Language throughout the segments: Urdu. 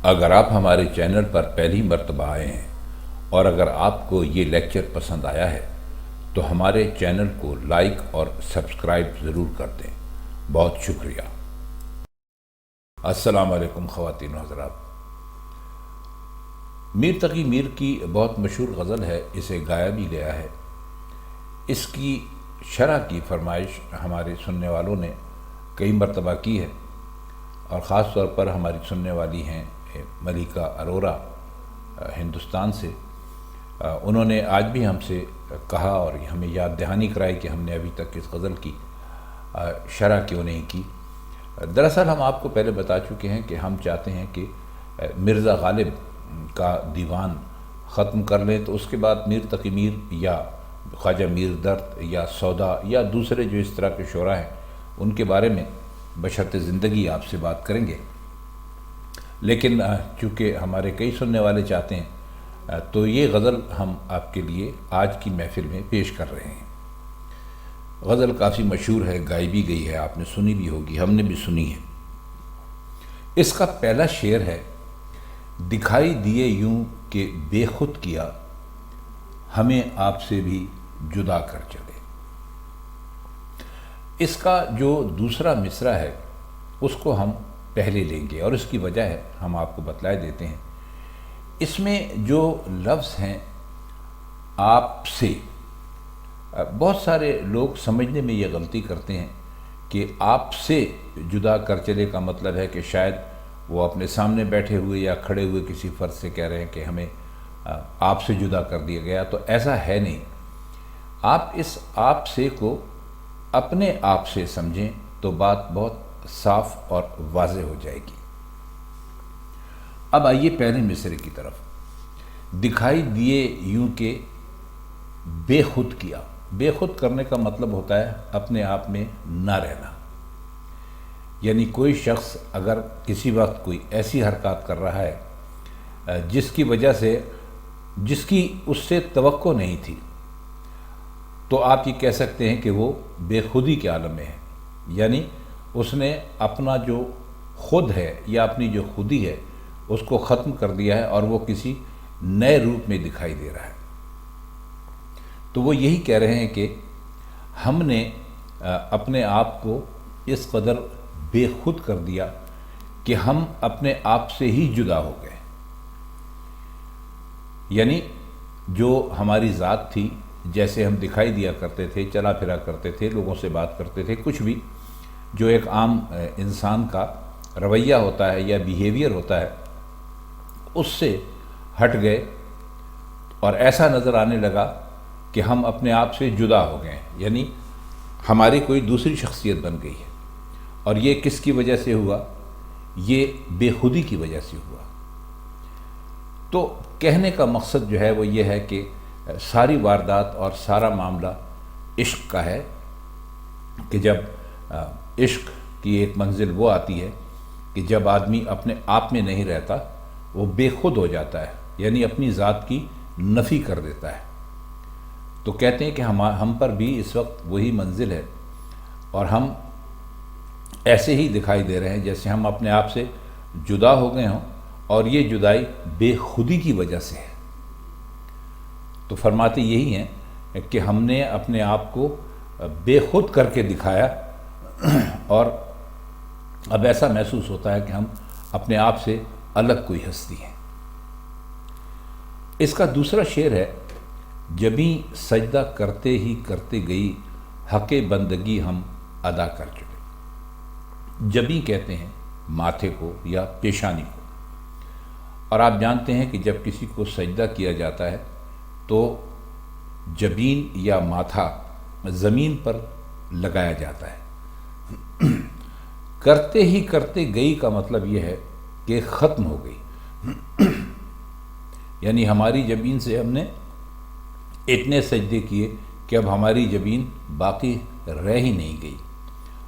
اگر آپ ہمارے چینل پر پہلی مرتبہ آئے ہیں اور اگر آپ کو یہ لیکچر پسند آیا ہے تو ہمارے چینل کو لائک اور سبسکرائب ضرور کر دیں۔ بہت شکریہ۔ السلام علیکم خواتین و حضرات۔ میر تقی میر کی بہت مشہور غزل ہے، اسے گایا بھی گیا ہے۔ اس کی شرح کی فرمائش ہمارے سننے والوں نے کئی مرتبہ کی ہے، اور خاص طور پر ہماری سننے والی ہیں ملیکہ ارورا ہندوستان سے۔ انہوں نے آج بھی ہم سے کہا اور ہمیں یاد دہانی کرائی کہ ہم نے ابھی تک اس غزل کی شرح کیوں نہیں کی۔ دراصل ہم آپ کو پہلے بتا چکے ہیں کہ ہم چاہتے ہیں کہ مرزا غالب کا دیوان ختم کر لیں، تو اس کے بعد میر تقی میر یا خواجہ میر درد یا سودا یا دوسرے جو اس طرح کے شعراء ہیں ان کے بارے میں بشرط زندگی آپ سے بات کریں گے۔ لیکن چونکہ ہمارے کئی سننے والے چاہتے ہیں تو یہ غزل ہم آپ کے لیے آج کی محفل میں پیش کر رہے ہیں۔ غزل کافی مشہور ہے، گائی بھی گئی ہے، آپ نے سنی بھی ہوگی، ہم نے بھی سنی ہے۔ اس کا پہلا شعر ہے: دکھائی دیے یوں کہ بے خود کیا، ہمیں آپ سے بھی جدا کر چلے۔ اس کا جو دوسرا مصرع ہے اس کو ہم پہلے لیں گے، اور اس کی وجہ ہے ہم آپ کو بتلائے دیتے ہیں۔ اس میں جو لفظ ہیں آپ سے، بہت سارے لوگ سمجھنے میں یہ غلطی کرتے ہیں کہ آپ سے جدا کر چلے کا مطلب ہے کہ شاید وہ اپنے سامنے بیٹھے ہوئے یا کھڑے ہوئے کسی فرد سے کہہ رہے ہیں کہ ہمیں آپ سے جدا کر دیا گیا، تو ایسا ہے نہیں۔ آپ اس آپ سے کو اپنے آپ سے سمجھیں تو بات بہت صاف اور واضح ہو جائے گی۔ اب آئیے پہلے مصرعے کی طرف۔ دکھائی دیے یوں کہ بے خود کیا۔ بے خود کرنے کا مطلب ہوتا ہے اپنے آپ میں نہ رہنا، یعنی کوئی شخص اگر کسی وقت کوئی ایسی حرکات کر رہا ہے جس کی وجہ سے جس کی اس سے توقع نہیں تھی، تو آپ یہ کہہ سکتے ہیں کہ وہ بے خودی کے عالم میں ہے، یعنی اس نے اپنا جو خود ہے یا اپنی جو خودی ہے اس کو ختم کر دیا ہے اور وہ کسی نئے روپ میں دکھائی دے رہا ہے۔ تو وہ یہی کہہ رہے ہیں کہ ہم نے اپنے آپ کو اس قدر بے خود کر دیا کہ ہم اپنے آپ سے ہی جدا ہو گئے، یعنی جو ہماری ذات تھی، جیسے ہم دکھائی دیا کرتے تھے، چلا پھرا کرتے تھے، لوگوں سے بات کرتے تھے، کچھ بھی جو ایک عام انسان کا رویہ ہوتا ہے یا بیہیویئر ہوتا ہے، اس سے ہٹ گئے اور ایسا نظر آنے لگا کہ ہم اپنے آپ سے جدا ہو گئے، یعنی ہماری کوئی دوسری شخصیت بن گئی ہے۔ اور یہ کس کی وجہ سے ہوا؟ یہ بے خودی کی وجہ سے ہوا۔ تو کہنے کا مقصد جو ہے وہ یہ ہے کہ ساری واردات اور سارا معاملہ عشق کا ہے، کہ جب عشق کی ایک منزل وہ آتی ہے کہ جب آدمی اپنے آپ میں نہیں رہتا، وہ بے خود ہو جاتا ہے، یعنی اپنی ذات کی نفی کر دیتا ہے۔ تو کہتے ہیں کہ ہم پر بھی اس وقت وہی منزل ہے، اور ہم ایسے ہی دکھائی دے رہے ہیں جیسے ہم اپنے آپ سے جدا ہو گئے ہوں، اور یہ جدائی بے خودی کی وجہ سے ہے۔ تو فرماتے یہی ہیں کہ ہم نے اپنے آپ کو بے خود کر کے دکھایا، اور اب ایسا محسوس ہوتا ہے کہ ہم اپنے آپ سے الگ کوئی ہستی ہیں۔ اس کا دوسرا شعر ہے: جبیں سجدہ کرتے ہی کرتے گئی، حق بندگی ہم ادا کر چکے۔ جبیں کہتے ہیں ماتھے کو یا پیشانی کو، اور آپ جانتے ہیں کہ جب کسی کو سجدہ کیا جاتا ہے تو جبین یا ماتھا زمین پر لگایا جاتا ہے۔ کرتے ہی کرتے گئی کا مطلب یہ ہے کہ ختم ہو گئی، یعنی ہماری جبین سے ہم نے اتنے سجدے کیے کہ اب ہماری جبین باقی رہ ہی نہیں گئی۔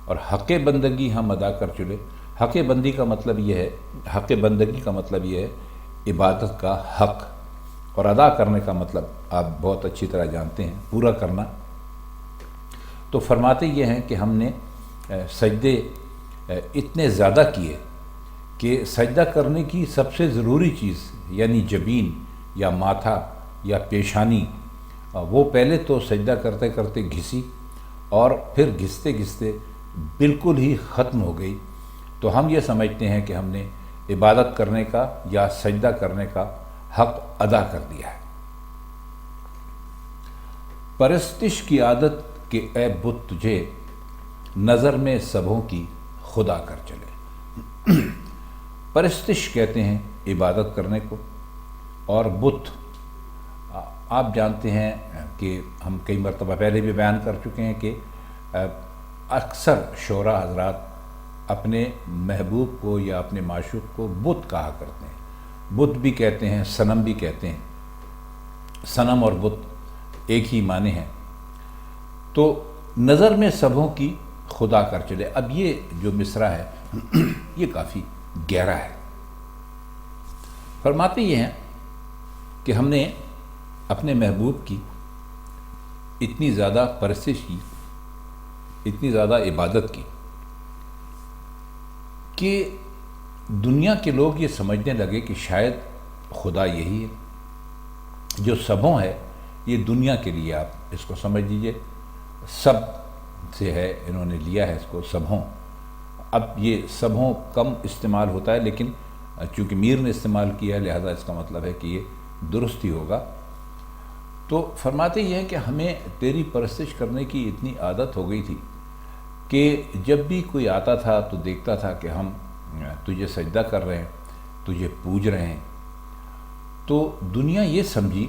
اور حق بندگی ہم ادا کر چلے۔ حق بندی کا مطلب یہ ہے، حق بندگی کا مطلب یہ ہے عبادت کا حق، اور ادا کرنے کا مطلب آپ بہت اچھی طرح جانتے ہیں، پورا کرنا۔ تو فرماتے یہ ہیں کہ ہم نے سجدے اتنے زیادہ کیے کہ سجدہ کرنے کی سب سے ضروری چیز یعنی جبین یا ماتھا یا پیشانی وہ پہلے تو سجدہ کرتے کرتے گھسی اور پھر گھستے گھستے بالکل ہی ختم ہو گئی، تو ہم یہ سمجھتے ہیں کہ ہم نے عبادت کرنے کا یا سجدہ کرنے کا حق ادا کر دیا ہے۔ پرستش کی عادت کہ اے بت تجھے نظر میں سبھوں کی خدا کر چلے۔ پرستش کہتے ہیں عبادت کرنے کو، اور بت آپ جانتے ہیں کہ ہم کئی مرتبہ پہلے بھی بیان کر چکے ہیں کہ اکثر شعراء حضرات اپنے محبوب کو یا اپنے معشوق کو بت کہا کرتے ہیں۔ بت بھی کہتے ہیں، صنم بھی کہتے ہیں، صنم اور بت ایک ہی معنی ہیں۔ تو نظر میں سبھوں کی خدا کر چلے، اب یہ جو مصرع ہے یہ کافی گہرا ہے۔ فرماتے یہ ہیں کہ ہم نے اپنے محبوب کی اتنی زیادہ پرستش کی، اتنی زیادہ عبادت کی کہ دنیا کے لوگ یہ سمجھنے لگے کہ شاید خدا یہی ہے جو سبھوں ہے۔ یہ دنیا کے لیے آپ اس کو سمجھ لیجئے، سب سے ہے، انہوں نے لیا ہے اس کو سبھوں۔ اب یہ سبھوں کم استعمال ہوتا ہے، لیکن چونکہ میر نے استعمال کیا ہے لہذا اس کا مطلب ہے کہ یہ درست ہی ہوگا۔ تو فرماتے یہ ہیں کہ ہمیں تیری پرستش کرنے کی اتنی عادت ہو گئی تھی کہ جب بھی کوئی آتا تھا تو دیکھتا تھا کہ ہم تجھے سجدہ کر رہے ہیں، تجھے پوج رہے ہیں، تو دنیا یہ سمجھی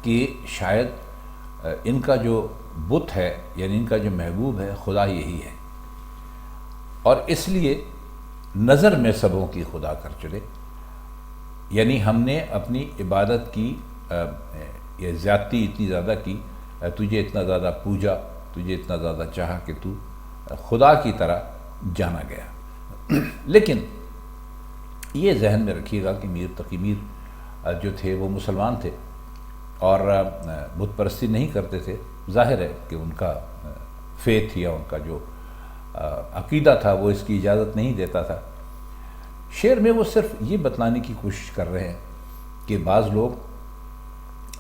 کہ شاید ان کا جو بت ہے یعنی ان کا جو محبوب ہے خدا یہی ہے، اور اس لیے نظر میں سبوں کی خدا کر چلے، یعنی ہم نے اپنی عبادت کی یہ زیادتی اتنی زیادہ کی، تجھے اتنا زیادہ پوجا، تجھے اتنا زیادہ چاہا کہ تو خدا کی طرح جانا گیا۔ لیکن یہ ذہن میں رکھیے گا کہ میر تقی میر جو تھے وہ مسلمان تھے اور بت پرستی نہیں کرتے تھے۔ ظاہر ہے کہ ان کا فیتھ یا ان کا جو عقیدہ تھا وہ اس کی اجازت نہیں دیتا تھا۔ شعر میں وہ صرف یہ بتلانے کی کوشش کر رہے ہیں کہ بعض لوگ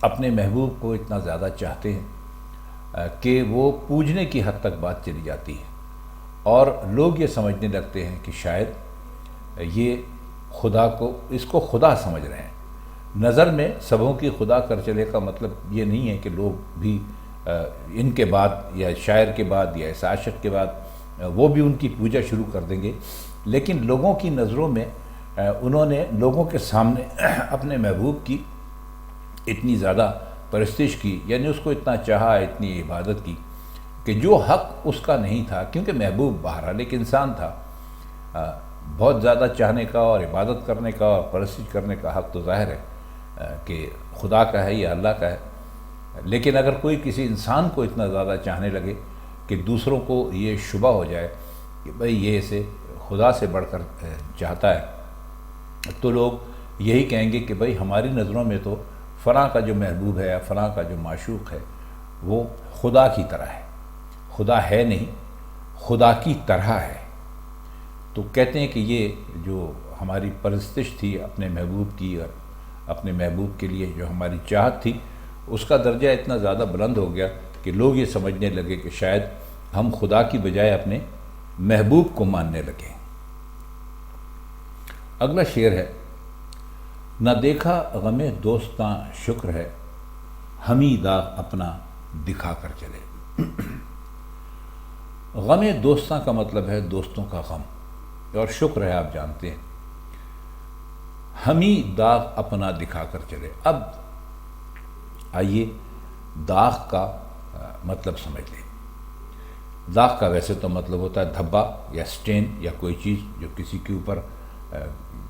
اپنے محبوب کو اتنا زیادہ چاہتے ہیں کہ وہ پوجنے کی حد تک بات چلی جاتی ہے، اور لوگ یہ سمجھنے لگتے ہیں کہ شاید یہ خدا کو، اس کو خدا سمجھ رہے ہیں۔ نظر میں سبھوں کی خدا کر چلے کا مطلب یہ نہیں ہے کہ لوگ بھی ان کے بعد یا شاعر کے بعد یا اس عاشق کے بعد وہ بھی ان کی پوجا شروع کر دیں گے، لیکن لوگوں کی نظروں میں انہوں نے لوگوں کے سامنے اپنے محبوب کی اتنی زیادہ پرستش کی، یعنی اس کو اتنا چاہا، اتنی عبادت کی کہ جو حق اس کا نہیں تھا، کیونکہ محبوب بہرحال ایک انسان تھا، بہت زیادہ چاہنے کا اور عبادت کرنے کا اور پرستش کرنے کا حق تو ظاہر ہے کہ خدا کا ہے یا اللہ کا ہے۔ لیکن اگر کوئی کسی انسان کو اتنا زیادہ چاہنے لگے کہ دوسروں کو یہ شبہ ہو جائے کہ بھئی یہ اسے خدا سے بڑھ کر چاہتا ہے، تو لوگ یہی کہیں گے کہ بھئی ہماری نظروں میں تو فلاں کا جو محبوب ہے یا فلاں کا جو معشوق ہے وہ خدا کی طرح ہے۔ خدا ہے نہیں، خدا کی طرح ہے۔ تو کہتے ہیں کہ یہ جو ہماری پرستش تھی اپنے محبوب کی اور اپنے محبوب کے لیے جو ہماری چاہت تھی، اس کا درجہ اتنا زیادہ بلند ہو گیا کہ لوگ یہ سمجھنے لگے کہ شاید ہم خدا کی بجائے اپنے محبوب کو ماننے لگے۔ اگلا شعر ہے، نہ دیکھا غم دوستاں شکر ہے، ہمیں داغ اپنا دکھا کر چلے۔ غم دوستاں کا مطلب ہے دوستوں کا غم، اور شکر ہے آپ جانتے ہیں، ہمیں داغ اپنا دکھا کر چلے۔ اب آئیے داغ کا مطلب سمجھ لیں۔ داغ کا ویسے تو مطلب ہوتا ہے دھبا یا سٹین یا کوئی چیز جو کسی کے اوپر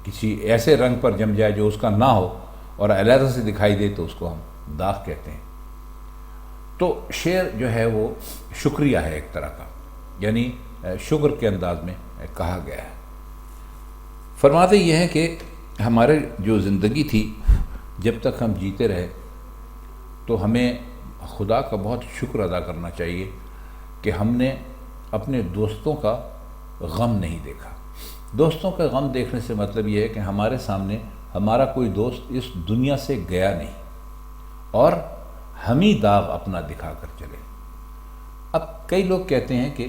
کسی ایسے رنگ پر جم جائے جو اس کا نہ ہو اور علیحدہ سے دکھائی دے تو اس کو ہم داغ کہتے ہیں۔ تو شعر جو ہے وہ شکریہ ہے ایک طرح کا، یعنی شکر کے انداز میں کہا گیا ہے۔ فرماتے یہ ہیں کہ ہمارے جو زندگی تھی جب تک ہم جیتے رہے تو ہمیں خدا کا بہت شکر ادا کرنا چاہیے کہ ہم نے اپنے دوستوں کا غم نہیں دیکھا۔ دوستوں کا غم دیکھنے سے مطلب یہ ہے کہ ہمارے سامنے ہمارا کوئی دوست اس دنیا سے گیا نہیں اور ہم ہی داغ اپنا دکھا کر چلے۔ اب کئی لوگ کہتے ہیں کہ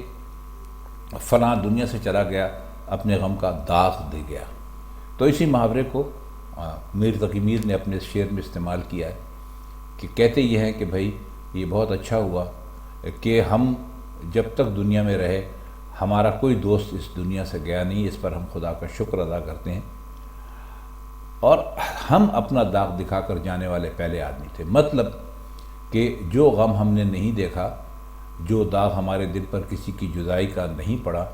فلاں دنیا سے چلا گیا، اپنے غم کا داغ دے گیا، تو اسی محاورے کو میر تقی میر نے اپنے شعر میں استعمال کیا ہے کہ کہتے یہ ہیں کہ بھائی یہ بہت اچھا ہوا کہ ہم جب تک دنیا میں رہے ہمارا کوئی دوست اس دنیا سے گیا نہیں، اس پر ہم خدا کا شکر ادا کرتے ہیں، اور ہم اپنا داغ دکھا کر جانے والے پہلے آدمی تھے۔ مطلب کہ جو غم ہم نے نہیں دیکھا، جو داغ ہمارے دل پر کسی کی جدائی کا نہیں پڑا،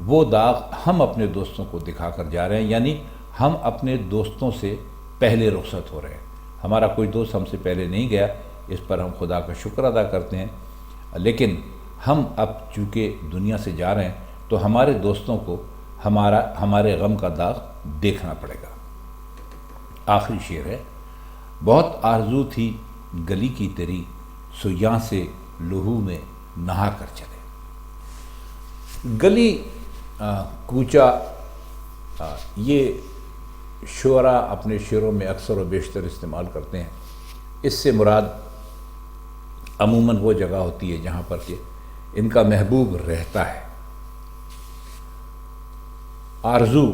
وہ داغ ہم اپنے دوستوں کو دکھا کر جا رہے ہیں، یعنی ہم اپنے دوستوں سے پہلے رخصت ہو رہے ہیں۔ ہمارا کوئی دوست ہم سے پہلے نہیں گیا، اس پر ہم خدا کا شکر ادا کرتے ہیں، لیکن ہم اب چونکہ دنیا سے جا رہے ہیں تو ہمارے دوستوں کو ہمارے غم کا داغ دیکھنا پڑے گا۔ آخری شعر ہے، بہت آرزو تھی گلی کی تیری، سو یہاں سے لہو میں نہا کر چلے۔ گلی، کوچہ، یہ شعراء اپنے شعروں میں اکثر و بیشتر استعمال کرتے ہیں۔ اس سے مراد عموماً وہ جگہ ہوتی ہے جہاں پر کہ ان کا محبوب رہتا ہے۔ آرزو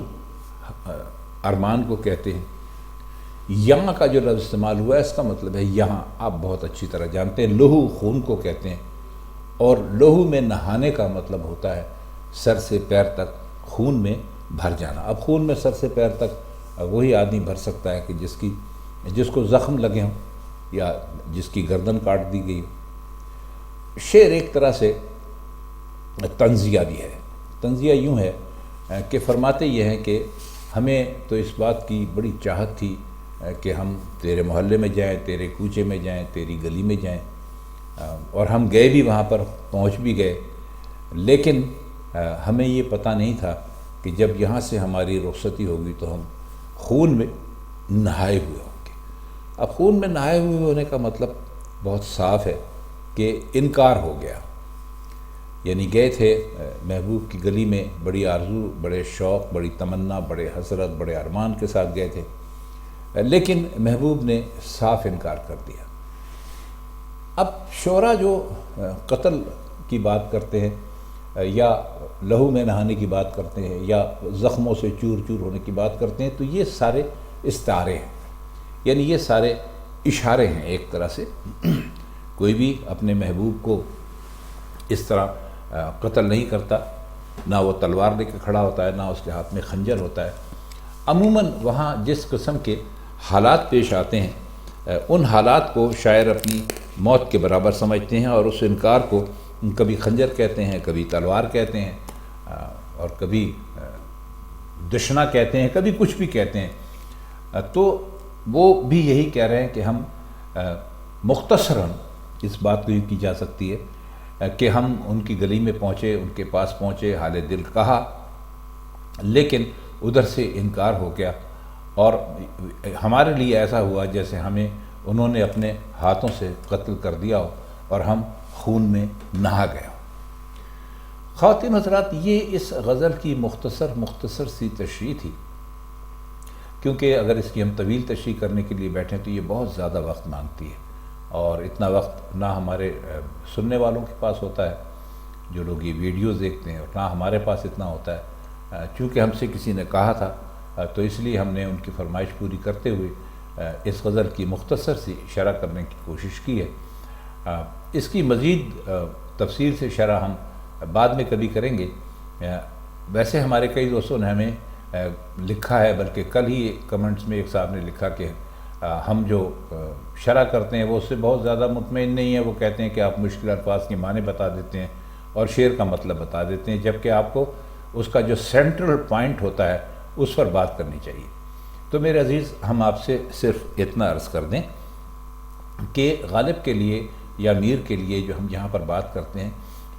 ارمان کو کہتے ہیں۔ یہاں کا جو لفظ استعمال ہوا ہے اس کا مطلب ہے یہاں، آپ بہت اچھی طرح جانتے ہیں۔ لہو خون کو کہتے ہیں، اور لہو میں نہانے کا مطلب ہوتا ہے سر سے پیر تک خون میں بھر جانا۔ اب خون میں سر سے پیر تک وہی آدمی بھر سکتا ہے کہ جس کو زخم لگے ہوں یا جس کی گردن کاٹ دی گئی ہو۔ شعر ایک طرح سے طنزیہ بھی ہے۔ طنزیہ یوں ہے کہ فرماتے یہ ہیں کہ ہمیں تو اس بات کی بڑی چاہت تھی کہ ہم تیرے محلے میں جائیں، تیرے کوچے میں جائیں، تیری گلی میں جائیں، اور ہم گئے بھی، وہاں پر پہنچ بھی گئے، لیکن ہمیں یہ پتہ نہیں تھا کہ جب یہاں سے ہماری رخصتی ہوگی تو ہم خون میں نہائے ہوئے ہوں گے۔ اب خون میں نہائے ہوئے ہونے کا مطلب بہت صاف ہے کہ انکار ہو گیا، یعنی گئے تھے محبوب کی گلی میں، بڑی آرزو، بڑے شوق، بڑی تمنا، بڑے حسرت، بڑے ارمان کے ساتھ گئے تھے، لیکن محبوب نے صاف انکار کر دیا۔ اب شعراء جو قتل کی بات کرتے ہیں یا لہو میں نہانے کی بات کرتے ہیں یا زخموں سے چور چور ہونے کی بات کرتے ہیں، تو یہ سارے استعارے ہیں، یعنی یہ سارے اشارے ہیں ایک طرح سے۔ کوئی بھی اپنے محبوب کو اس طرح قتل نہیں کرتا، نہ وہ تلوار لے کے کھڑا ہوتا ہے، نہ اس کے ہاتھ میں خنجر ہوتا ہے۔ عموماً وہاں جس قسم کے حالات پیش آتے ہیں، ان حالات کو شاعر اپنی موت کے برابر سمجھتے ہیں، اور اس انکار کو کبھی خنجر کہتے ہیں، کبھی تلوار کہتے ہیں، اور کبھی دشنا کہتے ہیں، کبھی کچھ بھی کہتے ہیں۔ تو وہ بھی یہی کہہ رہے ہیں کہ ہم مختصراً اس بات کو یہ کی جا سکتی ہے کہ ہم ان کی گلی میں پہنچے، ان کے پاس پہنچے، حال دل کہا، لیکن ادھر سے انکار ہو گیا، اور ہمارے لیے ایسا ہوا جیسے ہمیں انہوں نے اپنے ہاتھوں سے قتل کر دیا ہو اور ہم خون میں نہا گئے ہوں۔ خواتین حضرات، یہ اس غزل کی مختصر سی تشریح تھی، کیونکہ اگر اس کی ہم طویل تشریح کرنے کے لیے بیٹھیں تو یہ بہت زیادہ وقت مانگتی ہے، اور اتنا وقت نہ ہمارے سننے والوں کے پاس ہوتا ہے جو لوگ یہ ویڈیوز دیکھتے ہیں، اور نہ ہمارے پاس اتنا ہوتا ہے۔ چونکہ ہم سے کسی نے کہا تھا تو اس لیے ہم نے ان کی فرمائش پوری کرتے ہوئے اس غزل کی مختصر سی شرح کرنے کی کوشش کی ہے۔ اس کی مزید تفصیل سے شرح ہم بعد میں کبھی کریں گے۔ ویسے ہمارے کئی دوستوں نے ہمیں لکھا ہے، بلکہ کل ہی کمنٹس میں ایک صاحب نے لکھا کہ ہم جو شرح کرتے ہیں وہ اس سے بہت زیادہ مطمئن نہیں ہے، وہ کہتے ہیں کہ آپ مشکل الفاظ کی معنی بتا دیتے ہیں اور شعر کا مطلب بتا دیتے ہیں، جبکہ آپ کو اس کا جو سینٹرل پوائنٹ ہوتا ہے اس پر بات کرنی چاہیے۔ تو میرے عزیز، ہم آپ سے صرف اتنا عرض کر دیں کہ غالب کے لیے یا میر کے لیے جو ہم یہاں پر بات کرتے ہیں،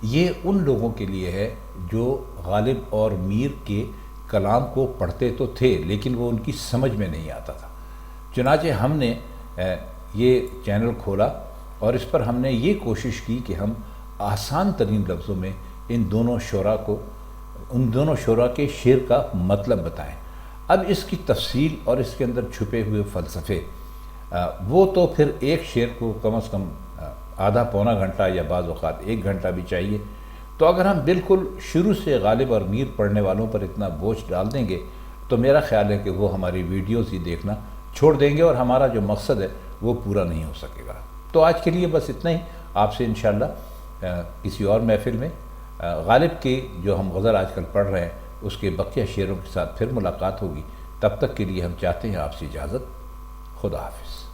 یہ ان لوگوں کے لیے ہے جو غالب اور میر کے کلام کو پڑھتے تو تھے لیکن وہ ان کی سمجھ میں نہیں آتا تھا۔ چنانچہ ہم نے یہ چینل کھولا اور اس پر ہم نے یہ کوشش کی کہ ہم آسان ترین لفظوں میں ان دونوں شعراء کو ان دونوں شعراء کے شعر کا مطلب بتائیں۔ اب اس کی تفصیل اور اس کے اندر چھپے ہوئے فلسفے، وہ تو پھر ایک شعر کو کم از کم آدھا پونا گھنٹہ یا بعض اوقات 1 گھنٹہ بھی چاہیے۔ تو اگر ہم بالکل شروع سے غالب اور میر پڑھنے والوں پر اتنا بوجھ ڈال دیں گے تو میرا خیال ہے کہ وہ ہماری ویڈیوز ہی دیکھنا چھوڑ دیں گے اور ہمارا جو مقصد ہے وہ پورا نہیں ہو سکے گا۔ تو آج کے لیے بس اتنا ہی۔ آپ سے انشاءاللہ کسی اور محفل میں غالب کی جو ہم غزل آج کل پڑھ رہے ہیں اس کے بقیہ شعروں کے ساتھ پھر ملاقات ہوگی۔ تب تک کے لیے ہم چاہتے ہیں آپ سے اجازت۔ خدا حافظ۔